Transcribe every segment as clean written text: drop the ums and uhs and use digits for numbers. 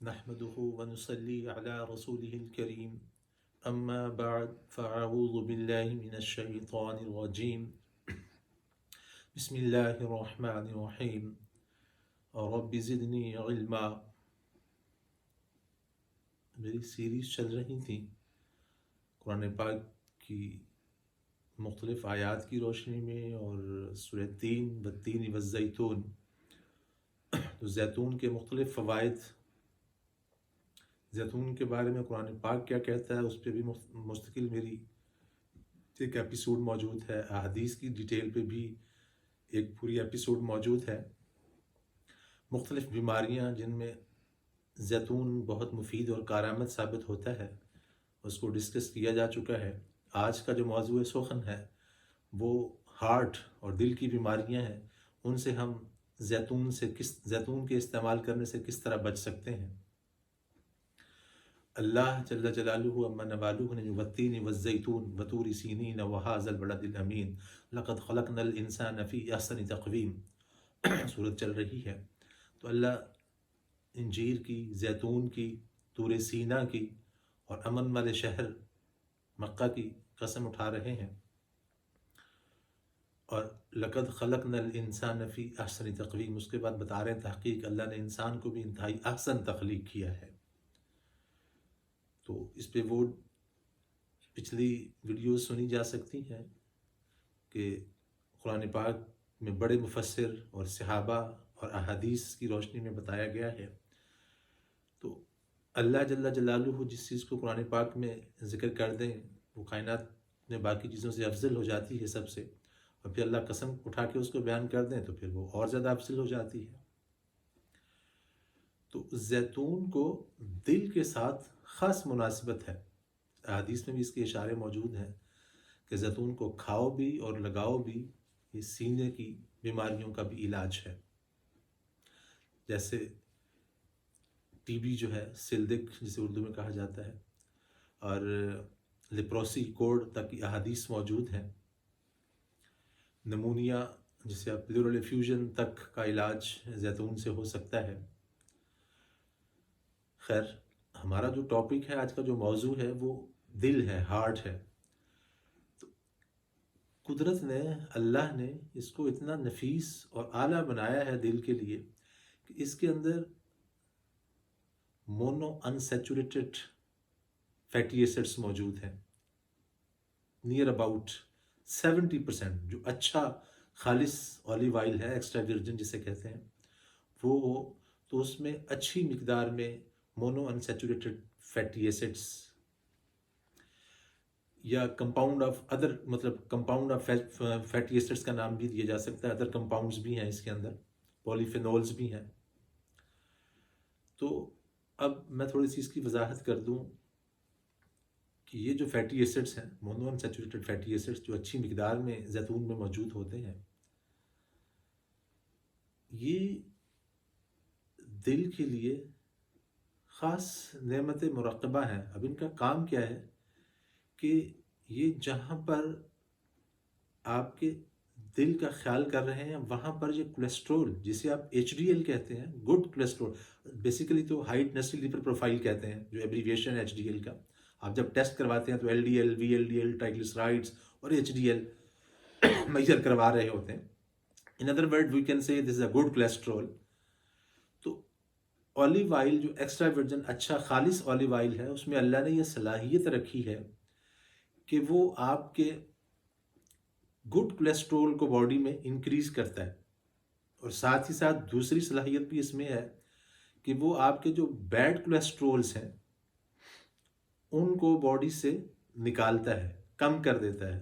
نحمده ونصلي على رسوله الكريم أما بعد فأعوذ بالله من الشيطان الرجيم بسم الله الرحمن الرحيم رب زدني علما. میری سیریز چل رہی تھی قرآن پاک کی مختلف آیات کی روشنی میں اور سورہ تین والتین والزیتون، تو زیتون کے مختلف فوائد، زیتون کے بارے میں قرآن پاک کیا کہتا ہے، اس پہ بھی مستقل میری ایک ایپیسوڈ موجود ہے. احادیث کی ڈیٹیل پہ بھی ایک پوری ایپیسوڈ موجود ہے. مختلف بیماریاں جن میں زیتون بہت مفید اور کارآمد ثابت ہوتا ہے، اس کو ڈسکس کیا جا چکا ہے. آج کا جو موضوع سخن ہے وہ ہارٹ اور دل کی بیماریاں ہیں. ان سے ہم زیتون کے استعمال کرنے سے کس طرح بچ سکتے ہیں. اللہ جل جلالہ اما نوالہ نے والتین والزیتون وطور سینین وہذا البلد الامین لقد خلقنا الانسان فی احسن تقویم سورت چل رہی ہے. تو اللہ انجیر کی، زیتون کی، طور سینا کی اور امن والے شہر مکہ کی قسم اٹھا رہے ہیں، اور لقد خلقنا الانسان فی احسن تقویم، اس کے بعد بتا رہے ہیں تحقیق اللہ نے انسان کو بھی انتہائی احسن تخلیق کیا ہے. تو اس پہ وہ پچھلی ویڈیوز سنی جا سکتی ہیں کہ قرآن پاک میں بڑے مفسر اور صحابہ اور احادیث کی روشنی میں بتایا گیا ہے. تو اللہ جل جلالہ جس چیز کو قرآن پاک میں ذکر کر دیں وہ کائنات میں باقی چیزوں سے افضل ہو جاتی ہے سب سے، اور پھر اللہ قسم اٹھا کے اس کو بیان کر دیں تو پھر وہ اور زیادہ افضل ہو جاتی ہے. تو زیتون کو دل کے ساتھ خاص مناسبت ہے. احادیث میں بھی اس کے اشارے موجود ہیں کہ زیتون کو کھاؤ بھی اور لگاؤ بھی، یہ سینے کی بیماریوں کا بھی علاج ہے. جیسے ٹی بی جو ہے، سلدک جسے اردو میں کہا جاتا ہے، اور لیپروسی کوڑ تک کی احادیث موجود ہیں. نمونیا جسے آپ پلیورل ایفیوژن تک کا علاج زیتون سے ہو سکتا ہے. خیر، ہمارا جو ٹاپک ہے، آج کا جو موضوع ہے وہ دل ہے، ہارٹ ہے. تو قدرت نے، اللہ نے اس کو اتنا نفیس اور اعلیٰ بنایا ہے دل کے لیے کہ اس کے اندر مونو انسیچوریٹڈ فیٹی ایسڈس موجود ہیں. نیئر اباؤٹ 70% جو اچھا خالص اولیو آئل ہے، ایکسٹرا ورجن جسے کہتے ہیں، وہ ہو تو اس میں اچھی مقدار میں مونو انسیچوریٹڈ فیٹی ایسڈس یا compound of other, compound of fatty acids کا نام بھی دیا جا سکتا ہے. ادر کمپاؤنڈز بھی ہیں اس کے اندر، پولیفینولز بھی ہیں. تو اب میں تھوڑی سی اس کی وضاحت کر دوں کہ یہ جو فیٹی ایسڈس ہیں، مونو انسیچوریٹڈ فیٹی ایسڈس جو اچھی مقدار میں زیتون میں موجود ہوتے ہیں، یہ دل کے لیے خاص نعمت مرقبہ ہیں. اب ان کا کام کیا ہے کہ یہ جہاں پر آپ کے دل کا خیال کر رہے ہیں وہاں پر یہ کولیسٹرول جسے آپ HDL کہتے ہیں، گڈ کولیسٹرول، بیسیکلی تو ہائی نیسٹل لیپڈ پروفائل کہتے ہیں، جو ایبریویشن HDL کا. آپ جب ٹیسٹ کرواتے ہیں تو LDL VLDL ٹرائگلیسرائڈز اور HDL میجر کروا رہے ہوتے ہیں. In other word we can say this is a good cholesterol. تو اولیو آئل جو ایکسٹرا ورجن اچھا خالص اولیو آئل ہے، اس میں اللہ نے یہ صلاحیت رکھی ہے کہ وہ آپ کے گڈ کولیسٹرول کو باڈی میں انکریز کرتا ہے، اور ساتھ ہی ساتھ دوسری صلاحیت بھی اس میں ہے کہ وہ آپ کے جو بیڈ کولیسٹرولز ہیں ان کو باڈی سے نکالتا ہے، کم کر دیتا ہے.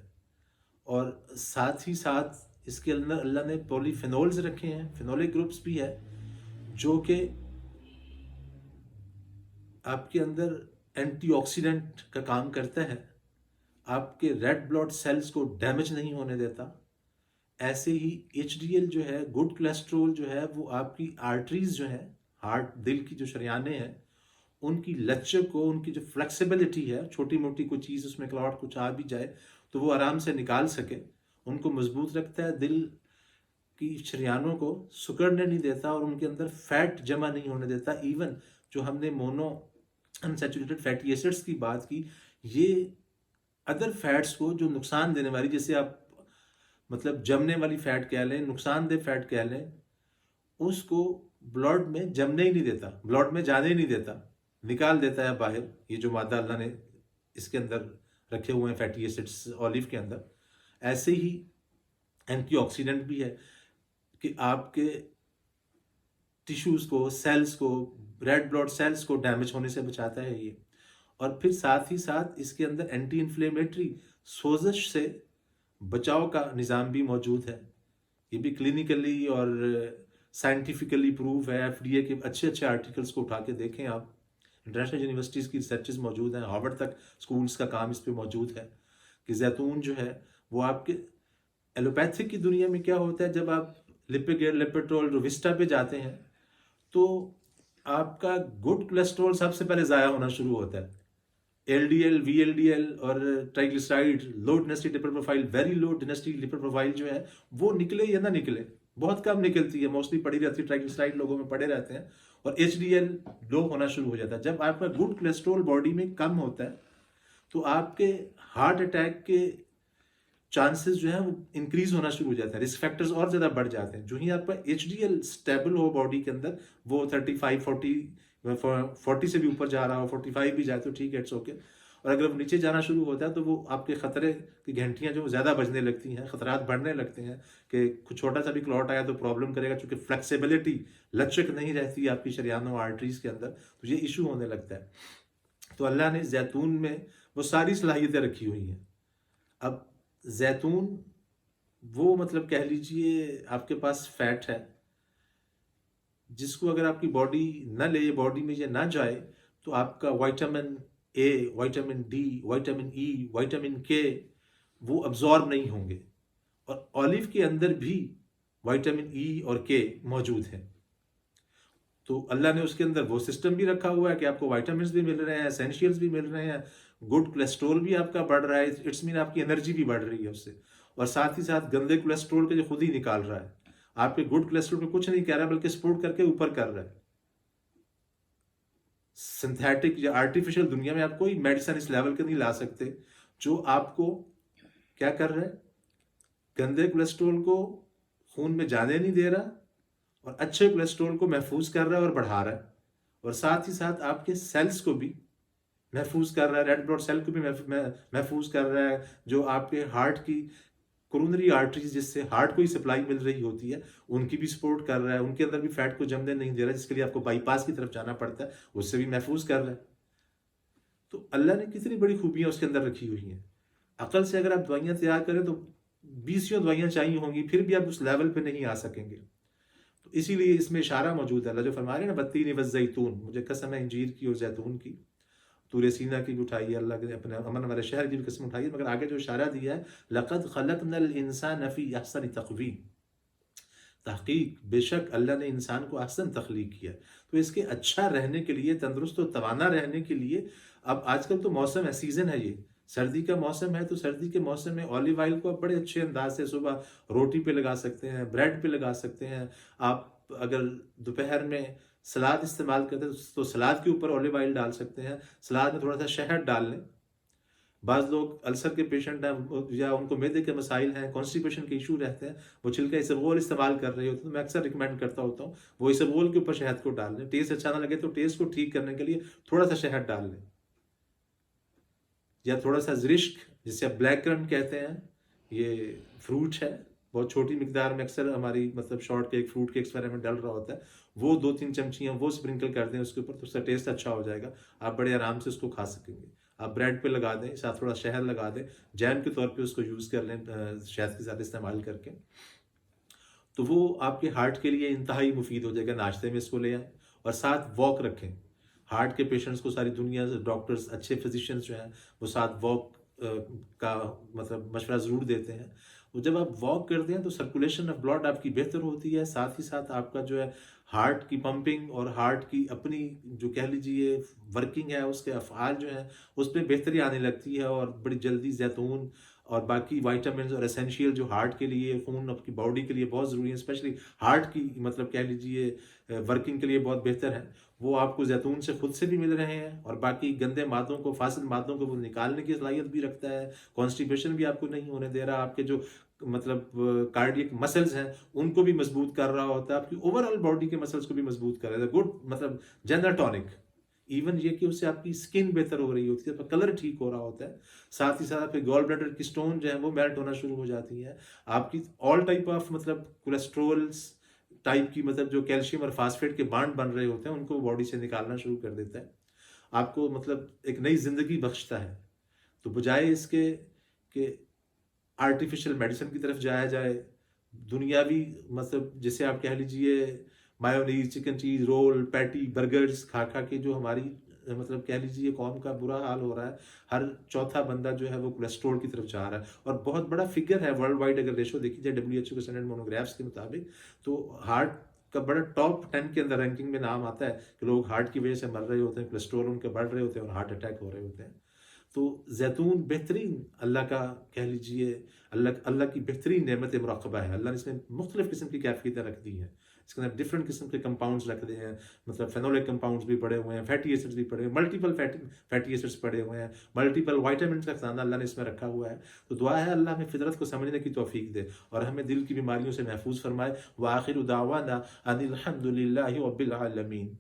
اور ساتھ ہی ساتھ اس کے اندر اللہ نے پولی فینولز رکھے ہیں، فینولک گروپس بھی ہے، جو کہ آپ کے اندر اینٹی آکسیڈنٹ کا کام کرتا ہے، آپ کے ریڈ بلڈ سیلز کو ڈیمیج نہیں ہونے دیتا. ایسے ہی HDL جو ہے، گڈ کولیسٹرول جو ہے، وہ آپ کی آرٹریز جو ہیں، ہارٹ دل کی جو شریانیں ہیں، ان کی لچک کو، ان کی جو فلیکسیبلٹی ہے، چھوٹی موٹی کوئی چیز اس میں کلاٹ کچھ آ بھی جائے تو وہ آرام سے نکال سکے، ان کو مضبوط رکھتا ہے. دل کی شریانوں کو سکڑنے نہیں دیتا اور ان کے اندر فیٹ جمع نہیں ہونے دیتا. ایون جو ہم نے مونو انسیچوریٹڈ فیٹی ایسڈس کی بات کی، یہ ادر فیٹس کو جو نقصان دینے والی، جیسے آپ مطلب جمنے والی فیٹ کہہ لیں، نقصان دہ فیٹ کہہ لیں، اس کو بلڈ میں جمنے ہی نہیں دیتا، بلڈ میں جانے ہی نہیں دیتا، نکال دیتا ہے باہر. یہ جو مادہ اللہ نے اس کے اندر رکھے ہوئے ہیں فیٹی ایسڈس اولیو کے اندر. ایسے ہی اینٹی آکسیڈنٹ بھی ہے کہ آپ کے ٹیشوز کو، سیلز کو، ریڈ بلڈ سیلز کو ڈیمیج ہونے سے بچاتا ہے یہ. اور پھر ساتھ ہی ساتھ اس کے اندر اینٹی انفلیمیٹری، سوزش سے بچاؤ کا نظام بھی موجود ہے. یہ بھی کلینیکلی اور سائنٹیفکلی پروف ہے. ایف ڈی اے کے اچھے اچھے آرٹیکلس کو اٹھا کے دیکھیں آپ. انٹرنیشنل یونیورسٹیز کی ریسرچز موجود ہیں، ہارورڈ تک اسکولس کا کام اس پہ موجود ہے کہ زیتون جو ہے وہ آپ کے ایلوپیتھک کی دنیا میں کیا ہوتا ہے، جب آپ لپیگیئر، لیپیٹول، رووسٹا پہ جاتے ہیں تو آپ کا گڈ کولیسٹرول سب سے پہلے ضائع ہونا شروع ہوتا ہے. L D L, V L D L اور triglyceride, low density lipid profile, very low density lipid profile جو ہے وہ نکلے یا نہ نکلے، بہت کم نکلتی ہے، موسٹلی پڑی رہتی ہے، ٹرائیگلیسرائڈ لوگوں میں پڑے رہتے ہیں، اور ایچ ڈی ایل لو ہونا شروع ہو جاتا ہے. جب آپ کا گڈ کولیسٹرول باڈی میں کم ہوتا ہے تو آپ کے ہارٹ اٹیک کے چانسز جو ہیں وہ انکریز ہونا شروع ہو جاتا ہے، رسک فیکٹرز اور زیادہ بڑھ جاتے ہیں. جو ہی آپ کا ایچ ڈی ایل اسٹیبل ہو باڈی کے اندر، وہ 35 40 سے بھی اوپر جا رہا ہو، 45 بھی جائے تو ٹھیک ہے، اٹس اوکے. اور اگر وہ نیچے جانا شروع ہوتا ہے تو وہ آپ کے خطرے کی گھنٹیاں جو زیادہ بجنے لگتی ہیں، خطرات بڑھنے لگتے ہیں کہ کچھ چھوٹا سا بھی کلوٹ آیا تو پرابلم کرے گا، چونکہ فلیکسیبلٹی، لچک نہیں رہتی آپ کی شریانوں آرٹریز کے اندر، تو یہ ایشو ہونے لگتا ہے. تو اللہ نے زیتون میں وہ ساری صلاحیتیں رکھی ہوئی ہیں. اب زیتون وہ مطلب کہہ لیجئے آپ کے پاس فیٹ ہے جس کو اگر آپ کی باڈی نہ لے، باڈی میں یہ نہ جائے تو آپ کا vitamin A, vitamin D, vitamin E, vitamin کے وہ ابزارب نہیں ہوں گے. اور اولیو کے اندر بھی وائٹامن ای اور کے موجود ہیں. تو اللہ نے اس کے اندر وہ سسٹم بھی رکھا ہوا ہے کہ آپ کو وائٹامنس بھی مل رہے ہیں، اسینشیلز بھی مل رہے ہیں، گڈ کولیسٹرول بھی آپ کا بڑھ رہا ہے، اٹس مین آپ کی انرجی بھی بڑھ رہی ہے اس سے. اور ساتھ ہی ساتھ گندے کولیسٹرول کے جو خود ہی نکال رہا ہے، آپ کے گڈ کولیسٹرول کو کچھ نہیں کہہ رہا بلکہ سپورٹ کر کے اوپر کر رہا ہے. سنتھیٹک یا آرٹیفیشل دنیا میں آپ کوئی میڈیسن اس لیول کے نہیں لا سکتے جو آپ کو کیا کر رہا ہے، گندے کولیسٹرول کو خون میں جانے نہیں دے رہا اور اچھے کولیسٹرول کو محفوظ کر رہا ہے اور بڑھا رہا ہے. اور ساتھ ہی ساتھ آپ کے سیلز کو بھی محفوظ کر رہا ہے، ریڈ بلڈ سیل کو بھی محفوظ کر رہا ہے. جو آپ کے ہارٹ کی کورونری آرٹریز جس سے ہارٹ کو ہی سپلائی مل رہی ہوتی ہے ان کی بھی سپورٹ کر رہا ہے، ان کے اندر بھی فیٹ کو جمنے نہیں دے رہا، جس کے لیے آپ کو بائی پاس کی طرف جانا پڑتا ہے، اس سے بھی محفوظ کر رہا ہے. تو اللہ نے کتنی بڑی خوبیاں اس کے اندر رکھی ہوئی ہیں. عقل سے اگر آپ دوائیاں تیار کریں تو 20 دوائیاں چاہیے ہوں گی، پھر بھی آپ اس لیول پہ نہیں آ سکیں گے. تو اسی لیے اس میں اشارہ موجود ہے. اللہ جو فرما رہے ہیں نا، بتین والزیتون، مجھے قسم ہے انجیر کی اور زیتون کی، طور سینا کی بھی اٹھائی ہے، اللہ کے اپنے امن والے شہر کی بھی قسم اٹھائی ہے. مگر آگے جو اشارہ دیا ہے، لقد خلقنا الانسان فی احسن تقویم، تحقیق بے شک اللہ نے انسان کو احسن تخلیق کیا. تو اس کے اچھا رہنے کے لیے، تندرست و توانا رہنے کے لیے، اب آج کل تو موسم ہے، سیزن ہے، یہ سردی کا موسم ہے، تو سردی کے موسم میں اولیو آئل کو آپ بڑے اچھے انداز سے صبح روٹی پہ لگا سکتے ہیں، بریڈ پہ لگا سکتے ہیں. آپ اگر دوپہر میں سلاد استعمال کرتے ہیں تو سلاد کے اوپر اولیو آئل ڈال سکتے ہیں، سلاد میں تھوڑا سا شہد ڈال لیں. بعض لوگ السر کے پیشنٹ ہیں یا ان کو معدے کے مسائل ہیں، کانسٹیپیشن کے ایشو رہتے ہیں، وہ چھلکا اسبغول استعمال کر رہے ہوتے ہیں، تو میں اکثر ریکمینڈ کرتا ہوتا ہوں وہ اسبغول کے اوپر شہد کو ڈال لیں. ٹیسٹ اچھا نہ لگے تو ٹیسٹ کو ٹھیک کرنے کے لیے تھوڑا سا شہد ڈال لیں. یا تھوڑا سا زرشک جسے آپ بلیک کرنٹ کہتے ہیں، یہ فروٹ ہے، بہت چھوٹی مقدار میں اکثر ہماری مطلب شارٹ کیک، فروٹ کیکس وغیرہ میں ڈل رہا ہوتا ہے، وہ 2-3 چمچیاں وہ اسپرنکل کر دیں اس کے اوپر، تو اس کا ٹیسٹ اچھا ہو جائے گا، آپ بڑے آرام سے اس کو کھا سکیں گے. آپ بریڈ پہ لگا دیں، ساتھ تھوڑا شہد لگا دیں، جیم کے طور پہ اس کو یوز کر لیں شہد کے ساتھ استعمال کر کے، تو وہ آپ کے ہارٹ کے لیے انتہائی مفید ہو جائے گا. ناشتے میں اس کو لے آئیں اور ساتھ واک رکھیں. ہارٹ کے پیشنٹس کو ساری دنیا سے ڈاکٹرز، اچھے فزیشینز جو ہیں وہ ساتھ واک کا مطلب مشورہ ضرور دیتے ہیں. تو جب آپ واک کرتے ہیں تو سرکولیشن آف بلڈ آپ کی بہتر ہوتی ہے، ساتھ ہی ساتھ آپ کا جو ہے ہارٹ کی پمپنگ اور ہارٹ کی اپنی جو کہہ لیجیے ورکنگ ہے، اس کے افعال جو ہیں اس پہ بہتری آنے لگتی ہے. اور بڑی جلدی زیتون اور باقی وائٹامنز اور اسینشیل جو ہارٹ کے لیے، خون آپ کی باڈی کے لیے بہت ضروری ہے، اسپیشلی ہارٹ کی مطلب کہہ لیجیے ورکنگ کے لیے بہت بہتر ہے، وہ آپ کو زیتون سے خود سے بھی مل رہے ہیں، اور باقی گندے مادوں کو، فاسد مادوں کو وہ نکالنے کی صلاحیت بھی رکھتا ہے، کانسٹیپیشن بھی آپ کو نہیں ہونے دے رہا، آپ کے جو مطلب کارڈیک مسلز ہیں ان کو بھی مضبوط کر رہا ہوتا ہے، آپ کی اوور آل باڈی کے مسلز کو بھی مضبوط کر رہا ہے، گڈ مطلب جنرل ٹونک۔ ایون یہ کہ اس سے آپ کی اسکن بہتر ہو رہی ہوتی ہے، آپ کا کلر ٹھیک ہو رہا ہوتا ہے، ساتھ ہی ساتھ آپ کے گال بلیڈر کی سٹون جو ہیں وہ میلٹ ہونا شروع ہو جاتی ہیں، آپ کی آل ٹائپ آف مطلب کولیسٹرولز ٹائپ کی مطلب جو کیلشیم اور فاسفیٹ کے بانڈ بن رہے ہوتے ہیں ان کو باڈی سے نکالنا شروع کر دیتا ہے، آپ کو مطلب ایک نئی زندگی بخشتا ہے۔ تو بجائے اس کے کہ آرٹیفیشل میڈیسن کی طرف جایا جائے، دنیاوی مطلب جسے آپ کہہ لیجئے مایونیز، چکن چیز، رول، پیٹی، برگرز کھا کھا کے جو ہماری مطلب کہہ لیجیے قوم کا برا حال ہو رہا ہے، ہر چوتھا بندہ جو ہے وہ کولیسٹرول کی طرف جا رہا ہے، اور بہت بڑا فگر ہے ورلڈ وائڈ، اگر ریشو دیکھی جائے WHO کے اسٹینڈرڈ مونوگرافس کے مطابق، تو ہارٹ کا بڑا ٹاپ 10 کے اندر رینکنگ میں نام آتا ہے کہ لوگ ہارٹ کی وجہ سے مر رہے ہوتے ہیں، کولیسٹرول ان کے بڑھ رہے ہوتے ہیں اور ہارٹ اٹیک ہو رہے ہوتے ہیں۔ تو زیتون بہترین اللہ کا کہہ لیجئے اللہ کی بہترین نعمت مراقبہ ہے، اللہ نے اس میں مختلف قسم کی کیفیتیں رکھ دی ہیں، اس کے اندر ڈفرینٹ قسم کے کمپاؤنڈز رکھ دیے ہیں، مطلب فینولک کمپاؤنڈز بھی پڑے ہوئے ہیں، فیٹی ایسڈز بھی پڑے ہوئے ہیں، ملٹیپل فیٹی ایسڈز پڑے ہوئے ہیں، ملٹیپل وائٹامنس کا خزانہ اللہ نے اس میں رکھا ہوا ہے۔ تو دعا ہے اللہ ہمیں فطرت کو سمجھنے کی توفیق دے اور ہمیں دل کی بیماریوں سے محفوظ فرمائے۔ وآخر دعوانا ان الحمد للہ رب العالمین۔